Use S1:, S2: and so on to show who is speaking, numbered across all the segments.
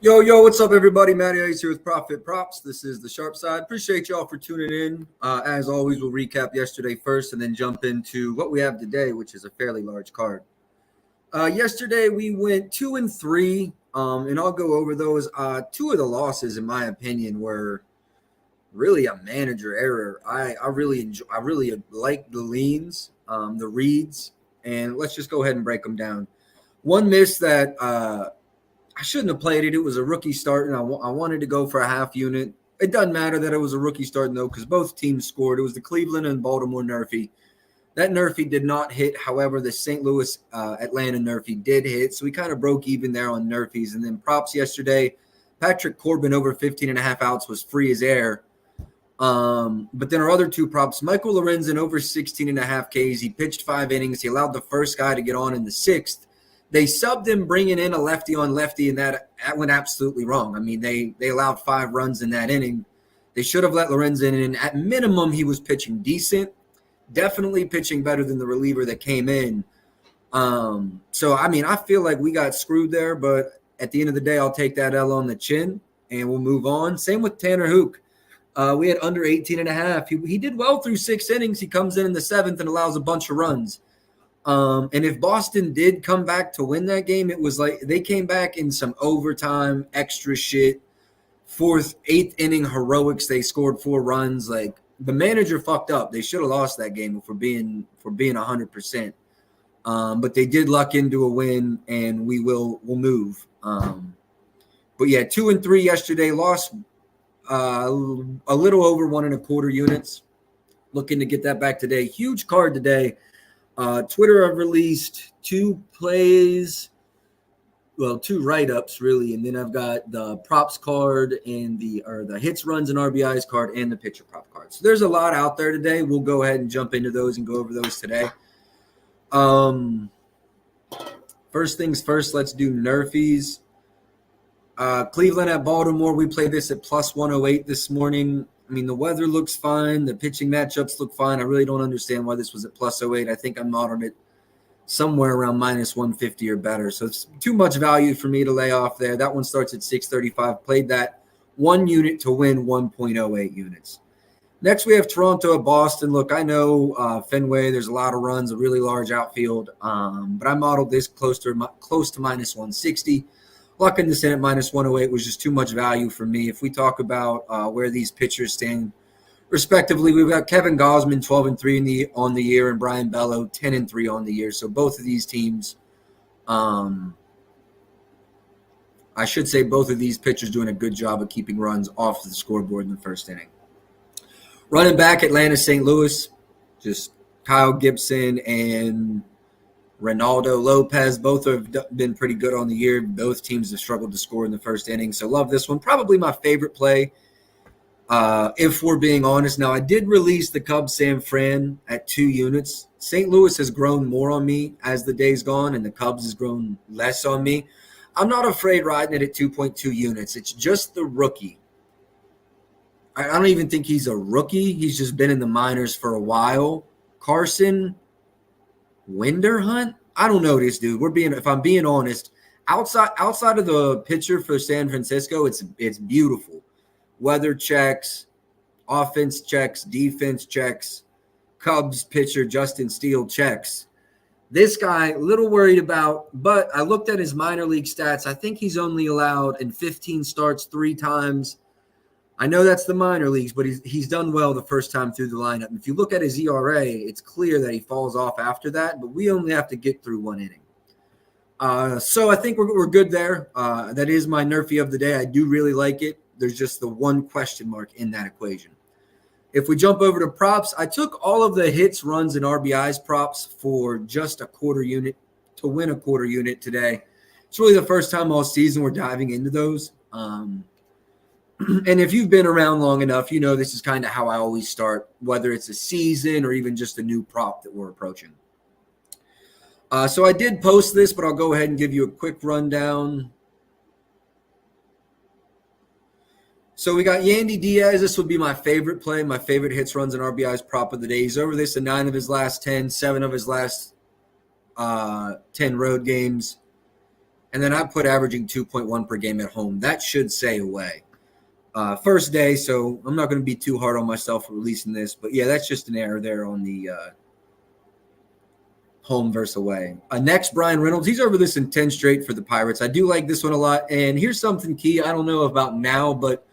S1: Yo, what's up, everybody? Matty Ice here with Profit Props. This is the Sharp Side. Appreciate y'all for tuning in. As always, we'll recap yesterday first and then jump into what we have today, which is a fairly large card. Yesterday, we went 2-3, and I'll go over those. Two of the losses, in my opinion, were really a manager error. I really enjoy. I really like the leans, the reads, and let's just go ahead and break them down. One miss that I shouldn't have played it. It was a rookie start, and I wanted to go for a half unit. It doesn't matter that it was a rookie start, though, because both teams scored. It was the Cleveland and Baltimore NRFI. That NRFI did not hit. However, the St. Louis Atlanta NRFI did hit, so we kind of broke even there on NRFIs. And then props yesterday, Patrick Corbin over 15 and a half outs was free as air. But then our other two props, Michael Lorenzen over 16 and a half Ks. He pitched 5 innings. He allowed the first guy to get on in the 6th. They subbed him bringing in a lefty on lefty, and that went absolutely wrong. I mean, they allowed 5 runs in that inning. They should have let Lorenzen in. At minimum, he was pitching decent, definitely pitching better than the reliever that came in. So, I mean, I feel like we got screwed there, but at the end of the day, I'll take that L on the chin, and we'll move on. Same with Tanner Hook. We had under 18 and a half. He did well through 6 innings. He comes in the 7th and allows a bunch of runs. And if Boston did come back to win that game, it was like they came back in some overtime, extra shit, 4th, 8th inning heroics. They scored 4 runs. Like the manager fucked up. They should have lost that game for being 100%. But they did luck into a win, and we'll move. But yeah, 2-3 yesterday. Lost a little over 1.25 units. Looking to get that back today. Huge card today. Twitter have released 2 plays, well, 2 write-ups really, and then I've got the props card and the hits, runs, and RBIs card and the pitcher prop card. So there's a lot out there today. We'll go ahead and jump into those and go over those today. First things first, let's do NRFIs. Cleveland at Baltimore. We played this at plus 108 this morning. I mean, the weather looks fine. The pitching matchups look fine. I really don't understand why this was at plus 08. I think I modeled it somewhere around minus 150 or better. So it's too much value for me to lay off there. That one starts at 635. Played that 1 unit to win 1.08 units. Next, we have Toronto at Boston. Look, I know Fenway, there's a lot of runs, a really large outfield. But I modeled this close to minus 160. Lucking this in at minus 108 was just too much value for me. If we talk about where these pitchers stand, respectively, we've got Kevin Gausman 12-3 on the year, and Brian Bello 10-3 on the year. So both of these teams, I should say, both of these pitchers doing a good job of keeping runs off the scoreboard in the first inning. Running back, Atlanta, St. Louis, just Kyle Gibson and Ronaldo Lopez, both have been pretty good on the year. Both teams have struggled to score in the first inning, so love this one. Probably my favorite play, if we're being honest. Now, I did release the Cubs San Fran at 2 units. St. Louis has grown more on me as the day's gone, and the Cubs has grown less on me. I'm not afraid riding it at 2.2 units. It's just the rookie. I don't even think he's a rookie. He's just been in the minors for a while. Carson Winderhunt? I don't know this dude. If I'm being honest, outside of the pitcher for San Francisco, it's beautiful. Weather checks, offense checks, defense checks, Cubs pitcher Justin Steele checks. This guy, a little worried about, but I looked at his minor league stats. I think he's only allowed in 15 starts 3 times. I know that's the minor leagues, but he's done well the first time through the lineup. If you look at his ERA, it's clear that he falls off after that, but we only have to get through 1 inning. So I think we're good there. That is my NRFI of the day. I do really like it. There's just the one question mark in that equation. If we jump over to props, I took all of the hits, runs, and RBIs props for just a 1/4 unit to win a 1/4 unit today. It's really the first time all season we're diving into those. And if you've been around long enough, you know this is kind of how I always start, whether it's a season or even just a new prop that we're approaching. So I did post this, but I'll go ahead and give you a quick rundown. So we got Yandy Diaz. This would be my favorite play, my favorite hits, runs, and RBIs prop of the day. He's over this in 9 of his last 10, 7 of his last 10 road games. And then I put averaging 2.1 per game at home. That should say away. First day, so I'm not going to be too hard on myself for releasing this. But yeah, that's just an error there on the home versus away. Next, Brian Reynolds. He's over this in 10 straight for the Pirates. I do like this one a lot. And here's something key. I don't know about now, but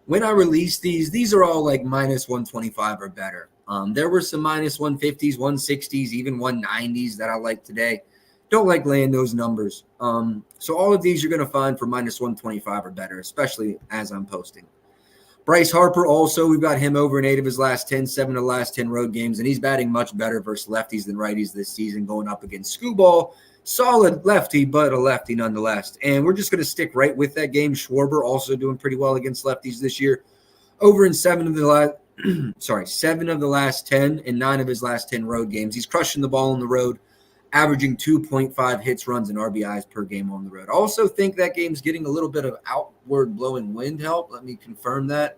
S1: when I release these are all like minus 125 or better. There were some minus 150s, 160s, even 190s that I like today. Don't like laying those numbers. So all of these you're going to find for minus 125 or better, especially as I'm posting. Bryce Harper also, we've got him over in 8 of his last 10, 7 of the last 10 road games, and he's batting much better versus lefties than righties this season, going up against Skubal. Solid lefty, but a lefty nonetheless. And we're just going to stick right with that game. Schwarber also doing pretty well against lefties this year. Over in 7 of the last 10 and 9 of his last 10 road games. He's crushing the ball on the road, averaging 2.5 hits, runs, and RBIs per game on the road. I also think that game's getting a little bit of outward blowing wind help. Let me confirm that.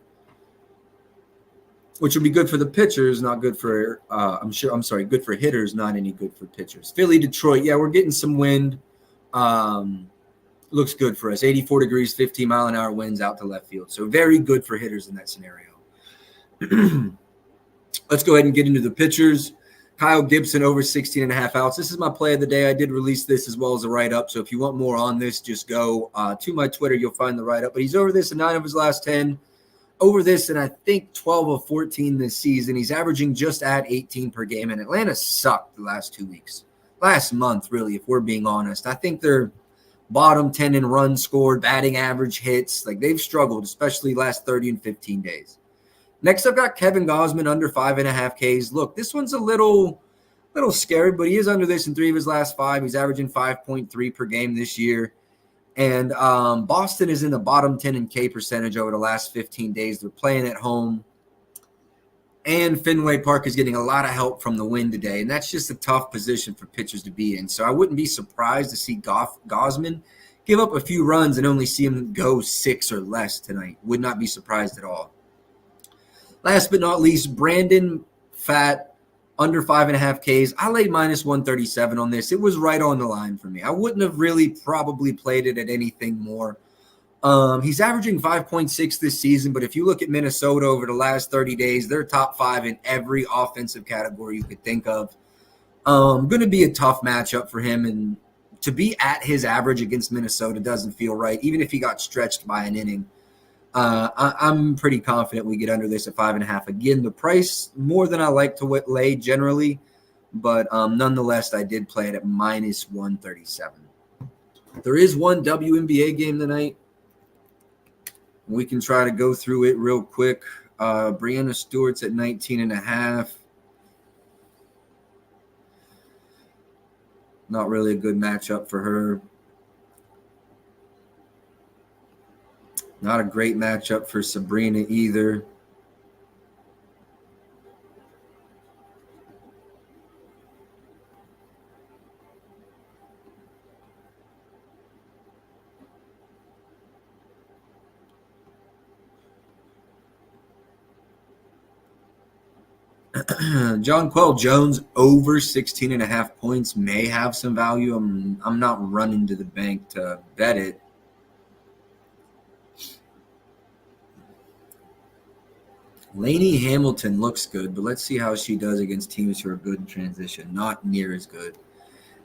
S1: Which will be good for the pitchers, not good for, good for hitters, not any good for pitchers. Philly, Detroit, yeah, we're getting some wind. Looks good for us. 84 degrees, 15-mile-an-hour winds out to left field. So very good for hitters in that scenario. Let's go ahead and get into the pitchers. Kyle Gibson over 16.5 outs. This is my play of the day. I did release this as well as a write-up. So if you want more on this, just go to my Twitter. You'll find the write-up. But he's over this in 9 of his last 10. Over this, and I think 12 of 14 this season. He's averaging just at 18 per game, and Atlanta sucked the last 2 weeks. Last month, really, if we're being honest. I think they're bottom 10 in runs scored, batting average, hits. Like, they've struggled, especially last 30 and 15 days. Next, I've got Kevin Gausman under 5.5 Ks. Look, this one's a little scary, but he is under this in 3 of his last 5. He's averaging 5.3 per game this year. And Boston is in the bottom 10 in K percentage over the last 15 days. They're playing at home. And Fenway Park is getting a lot of help from the wind today. And that's just a tough position for pitchers to be in. So I wouldn't be surprised to see Gausman give up a few runs and only see him go 6 or less tonight. Would not be surprised at all. Last but not least, Brandon Pfaadt. Under 5.5 Ks. I laid minus 137 on this. It was right on the line for me. I wouldn't have really probably played it at anything more. He's averaging 5.6 this season, but if you look at Minnesota over the last 30 days, they're top 5 in every offensive category you could think of. Going to be a tough matchup for him, and to be at his average against Minnesota doesn't feel right, even if he got stretched by an inning. I'm pretty confident we get under this at 5.5. Again, the price more than I like to lay generally, but nonetheless, I did play it at minus 137. There is one WNBA game tonight. We can try to go through it real quick. Breanna Stewart's at 19.5. Not really a good matchup for her. Not a great matchup for Sabrina either. Jonquel Jones over 16.5 points may have some value. I'm not running to the bank to bet it. Lainey Hamilton looks good, but let's see how she does against teams who are good in transition. Not near as good.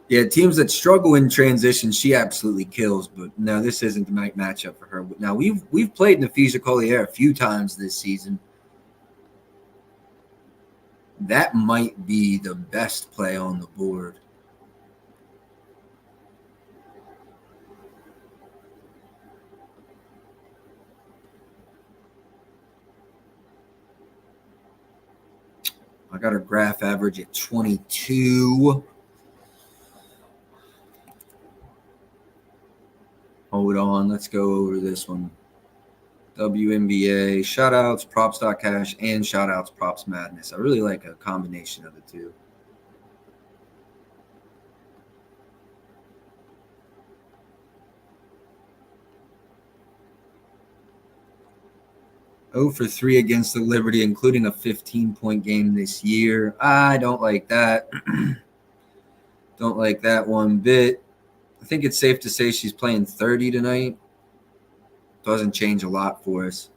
S1: Yeah, teams that struggle in transition, she absolutely kills. But no, this isn't the right matchup for her. Now, we've played Nafisa Collier a few times this season. That might be the best play on the board. I got her graph average at 22. Hold on. Let's go over this one. WNBA, shoutouts, props.cash, and shoutouts, props madness. I really like a combination of the two. Oh for 3 against the Liberty, including a 15-point game this year. I don't like that. Don't like that one bit. I think it's safe to say she's playing 30 tonight. Doesn't change a lot for us.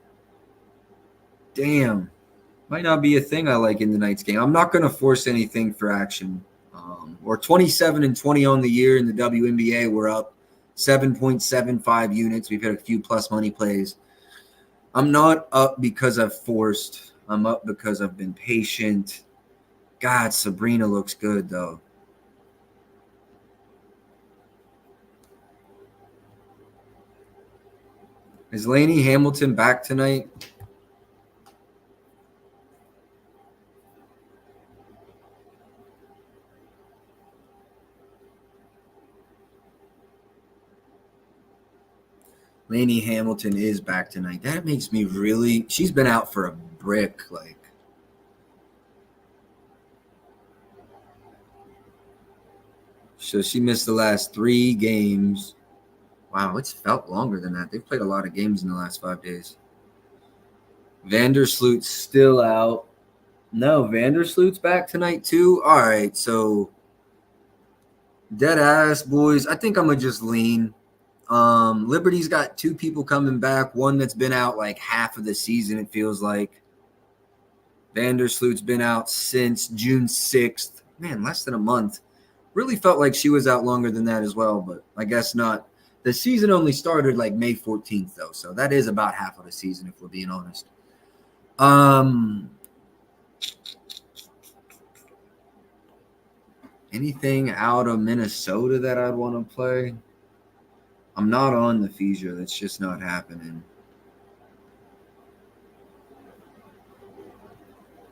S1: Damn. Might not be a thing I like in tonight's game. I'm not going to force anything for action. We're 27-20 on the year in the WNBA. We're up 7.75 units. We've had a few plus money plays. I'm not up because I've forced. I'm up because I've been patient. God, Sabrina looks good, though. Is Lainey Hamilton back tonight? Lainey Hamilton is back tonight. That makes me really – she's been out for a brick, like. So she missed the last 3 games. Wow, it's felt longer than that. They've played a lot of games in the last 5 days. Vandersloot's still out. No, Vandersloot's back tonight too. All right, so dead ass, boys. I think I'm going to just lean. Liberty's got 2 people coming back. One that's been out like half of the season, it feels like. Vandersloot's been out since June 6th. Man, less than a month. Really felt like she was out longer than that as well, but I guess not. The season only started like May 14th, though, so that is about half of the season, if we're being honest. Anything out of Minnesota that I'd want to play? I'm not on the Feature. That's just not happening.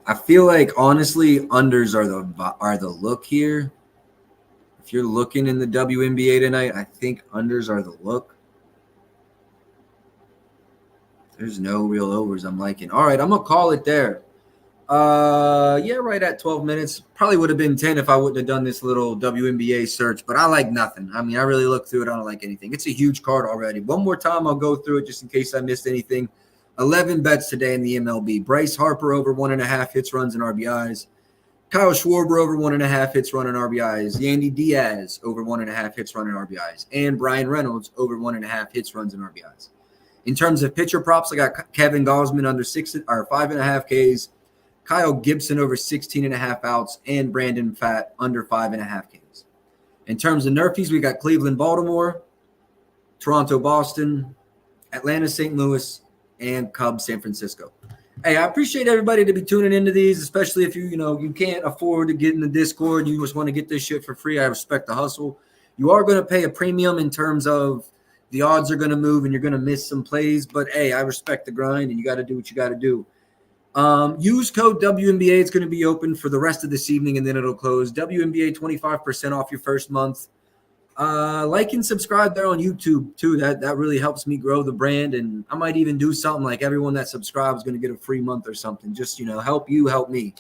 S1: I feel like, honestly, unders are the look here. If you're looking in the WNBA tonight, I think unders are the look. There's no real overs I'm liking. All right, I'm going to call it there. Yeah, right at 12 minutes. Probably would have been 10 if I wouldn't have done this little WNBA search, but I like nothing. I mean, I really looked through it. I don't like anything. It's a huge card already. One more time, I'll go through it just in case I missed anything. 11 bets today in the MLB. Bryce Harper over 1.5 hits, runs, and RBIs. Kyle Schwarber over 1.5 hits, run, and RBIs. Yandy Diaz over 1.5 hits, run, and RBIs. And Brian Reynolds over 1.5 hits, runs, and RBIs. In terms of pitcher props, I got Kevin Gausman under 5.5 Ks. Kyle Gibson over 16.5 outs, and Brandon Pfaadt under 5.5 Ks. In terms of NRFIs, we got Cleveland, Baltimore, Toronto, Boston, Atlanta, St. Louis, and Cubs, San Francisco. Hey, I appreciate everybody to be tuning into these, especially if you can't afford to get in the Discord. You just want to get this shit for free. I respect the hustle. You are going to pay a premium in terms of the odds are going to move and you're going to miss some plays. But, hey, I respect the grind, and you got to do what you got to do. Use code WNBA. It's going to be open for the rest of this evening, and then it'll close. WNBA 25% off your first month. Like and subscribe there on YouTube too. That really helps me grow the brand, and I might even do something like everyone that subscribes is going to get a free month or something. Just help you, help me.